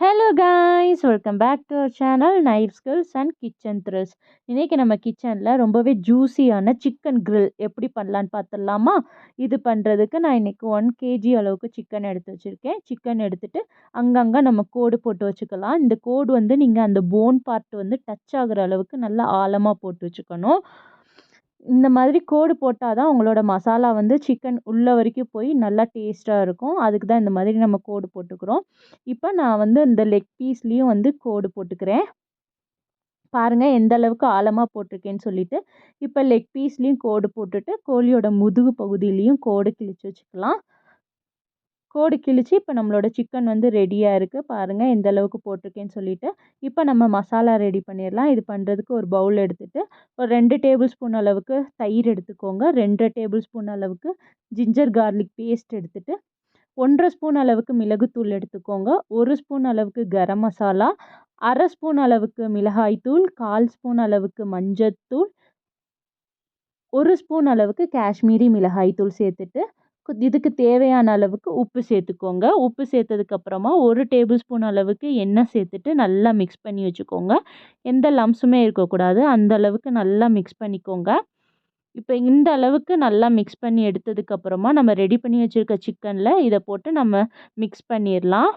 Hello guys, welcome back to our channel knife skills and kitchen tress. இன்றைக்கி நம்ம கிச்சனில் ரொம்பவே ஜூஸியான சிக்கன் கிரில் எப்படி பண்ணலான்னு பார்த்துடலாமா? இது பண்ணுறதுக்கு நான் இன்றைக்கி 1 kg அளவுக்கு சிக்கன் எடுத்து வச்சுருக்கேன். சிக்கன் எடுத்துகிட்டு அங்கங்கே நம்ம கோடு போட்டு வச்சுக்கலாம். இந்த கோடு வந்து நீங்கள் அந்த போன் பார்ட் வந்து டச் ஆகிற அளவுக்கு நல்லா ஆழமாக போட்டு வச்சுக்கணும். இந்த மாதிரி கோடு போட்டால் தான் உங்களோட மசாலா வந்து சிக்கன் உள்ள வரைக்கும் போய் நல்லா டேஸ்ட்டாக இருக்கும். அதுக்கு தான் இந்த மாதிரி நம்ம கோடு போட்டுக்கிறோம். இப்போ நான் வந்து இந்த லெக் பீஸ்லேயும் வந்து கோடு போட்டுக்கிறேன். பாருங்கள் எந்த அளவுக்கு ஆழமாக போட்டிருக்கேன்னு சொல்லிட்டு. இப்போ லெக் பீஸ்லேயும் கோடு போட்டுட்டு கோழியோட முதுகு பகுதியிலையும் கோடு கிழிச்சு வச்சுக்கலாம். கோடு கிழிச்சு இப்போ நம்மளோட சிக்கன் வந்து ரெடியாக இருக்குது. பாருங்கள் எந்த அளவுக்கு போட்டிருக்கேன்னு சொல்லிட்டு. இப்போ நம்ம மசாலா ரெடி பண்ணிடலாம். இது பண்ணுறதுக்கு ஒரு பவுல் எடுத்துகிட்டு ஒரு 2 டேபிள் ஸ்பூன் அளவுக்கு தயிர் எடுத்துக்கோங்க. 2 டேபிள் ஸ்பூன் அளவுக்கு ஜிஞ்சர் கார்லிக் பேஸ்ட் எடுத்துகிட்டு 1 ஸ்பூன் அளவுக்கு மிளகுத்தூள் எடுத்துக்கோங்க. 1 ஸ்பூன் அளவுக்கு கரம் மசாலா, 1/2 ஸ்பூன் அளவுக்கு மிளகாய்த்தூள், 1/4 ஸ்பூன் அளவுக்கு மஞ்சத்தூள், 1 ஸ்பூன் அளவுக்கு காஷ்மீரி மிளகாய்த்தூள் சேர்த்துட்டு இதுக்கு தேவையான அளவுக்கு உப்பு சேர்த்துக்கோங்க. உப்பு சேர்த்ததுக்கப்புறமா 1 டேபிள் ஸ்பூன் அளவுக்கு எண்ணெய் சேர்த்துட்டு நல்லா மிக்ஸ் பண்ணி வச்சுக்கோங்க. எந்த லம்ஸுமே இருக்கக்கூடாது. அந்த அளவுக்கு நல்லா மிக்ஸ் பண்ணிக்கோங்க. இப்போ இந்த அளவுக்கு நல்லா மிக்ஸ் பண்ணி எடுத்ததுக்கப்புறமா நம்ம ரெடி பண்ணி வச்சுருக்க சிக்கனில் இதை போட்டு நம்ம மிக்ஸ் பண்ணிடலாம்.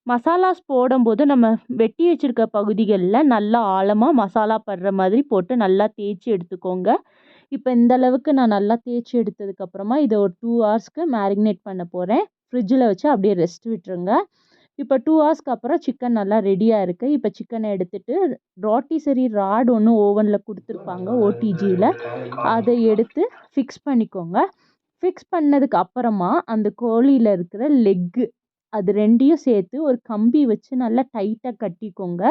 மசாலாஸ் போடும்போது நம்ம வெட்டி வச்சுருக்க பகுதிகளில் நல்லா ஆழமாக மசாலா படுற மாதிரி போட்டு நல்லா தேய்ச்சி எடுத்துக்கோங்க. இப்போ இந்த அளவுக்கு நான் நல்லா தேய்ச்சி எடுத்ததுக்கப்புறமா இதை ஒரு 2 ஹவர்ஸ்க்கு மேரினேட் பண்ண போகிறேன். ஃப்ரிட்ஜில் வச்சு அப்படியே ரெஸ்ட் விட்டுருங்க. இப்போ 2 ஹவர்ஸ்க்கு அப்புறம் சிக்கன் நல்லா ரெடியாக இருக்குது. இப்போ சிக்கனை எடுத்துகிட்டு ராட்டிசரி ராட் ஒன்று ஓவனில் கொடுத்துருப்பாங்க ஓடிஜியில். அதை எடுத்து ஃபிக்ஸ் பண்ணிக்கோங்க. ஃபிக்ஸ் பண்ணதுக்கு அப்புறமா அந்த கோழியில் இருக்கிற லெக்கு அது 2யும் சேர்த்து ஒரு கம்பி வச்சு நல்லா டைட்டாக கட்டிக்கோங்க.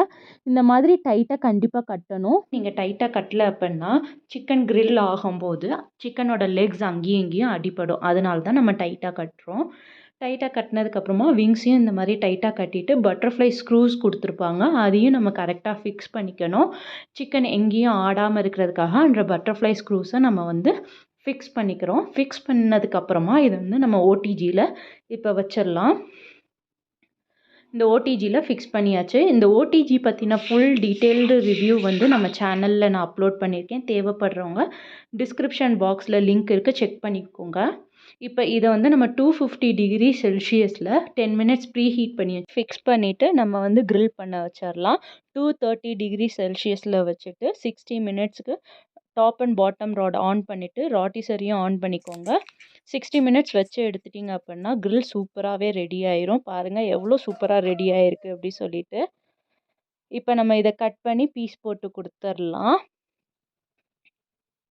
இந்த மாதிரி டைட்டாக கண்டிப்பாக கட்டணும். நீங்கள் டைட்டாக கட்டலை அப்படின்னா சிக்கன் கிரில் ஆகும்போது சிக்கனோட லெக்ஸ் அங்கேயும் இங்கேயும் அடிபடும். அதனால தான் நம்ம டைட்டாக கட்டுறோம். டைட்டாக கட்டினதுக்கப்புறமா விங்ஸையும் இந்த மாதிரி டைட்டாக கட்டிட்டு பட்டர்ஃப்ளை ஸ்க்ரூஸ் கொடுத்துருப்பாங்க. அதையும் நம்ம கரெக்டாக ஃபிக்ஸ் பண்ணிக்கணும். சிக்கன் எங்கேயும் ஆடாமல் இருக்கிறதுக்காக அந்த பட்டர்ஃப்ளை ஸ்க்ரூஸை நம்ம வந்து ஃபிக்ஸ் பண்ணிக்கிறோம். ஃபிக்ஸ் பண்ணதுக்கப்புறமா இதை வந்து நம்ம ஓடிஜியில் இப்போ வச்சிடலாம். இந்த ஓடிஜியில் ஃபிக்ஸ் பண்ணியாச்சு. இந்த ஓடிஜி பற்றின ஃபுல் டீட்டெயில்டு ரிவ்யூ வந்து நம்ம சேனலில் நான் அப்லோட் பண்ணியிருக்கேன். தேவைப்படுறவங்க டிஸ்கிரிப்ஷன் பாக்ஸில் லிங்க் இருக்குது, செக் பண்ணிக்கோங்க. இப்போ இதை வந்து நம்ம 250 டிகிரி செல்சியஸில் 10 மினிட்ஸ் ப்ரீ ஹீட் பண்ணி ஃபிக்ஸ் பண்ணிவிட்டு நம்ம வந்து கிரில் பண்ண வச்சிடலாம். 230 டிகிரி செல்சியஸில் வச்சுட்டு 60 மினிட்ஸ்க்கு top and bottom rod on பண்ணிவிட்டு ராட்டிசரியும் ஆன் பண்ணிக்கோங்க. 60 மினிட்ஸ் வச்சு எடுத்துட்டிங்க அப்படின்னா கிரில் சூப்பராகவே ரெடி ஆயிரும். பாருங்கள் எவ்வளோ சூப்பராக ரெடி ஆகிருக்கு அப்படி சொல்லிட்டு. இப்போ நம்ம இதை கட் பண்ணி பீஸ் போட்டு கொடுத்துடலாம்.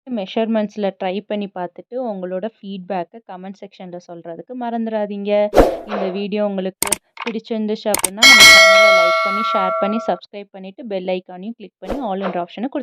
மெஷர்மெண்ட்ஸில் ட்ரை பண்ணி பார்த்துட்டு உங்களோட ஃபீட்பேக்கை கமெண்ட் செக்ஷனில் சொல்கிறதுக்கு மறந்துடாதீங்க. இந்த வீடியோ உங்களுக்கு பிடிச்சிருந்துச்சு அப்படின்னா நம்ம சேனலை லைக் பண்ணி ஷேர் பண்ணி சப்ஸ்கிரைப் பண்ணிவிட்டு பெல் ஐக்கானையும் கிளிக் பண்ணி ஆல் என்ற ஆப்ஷனை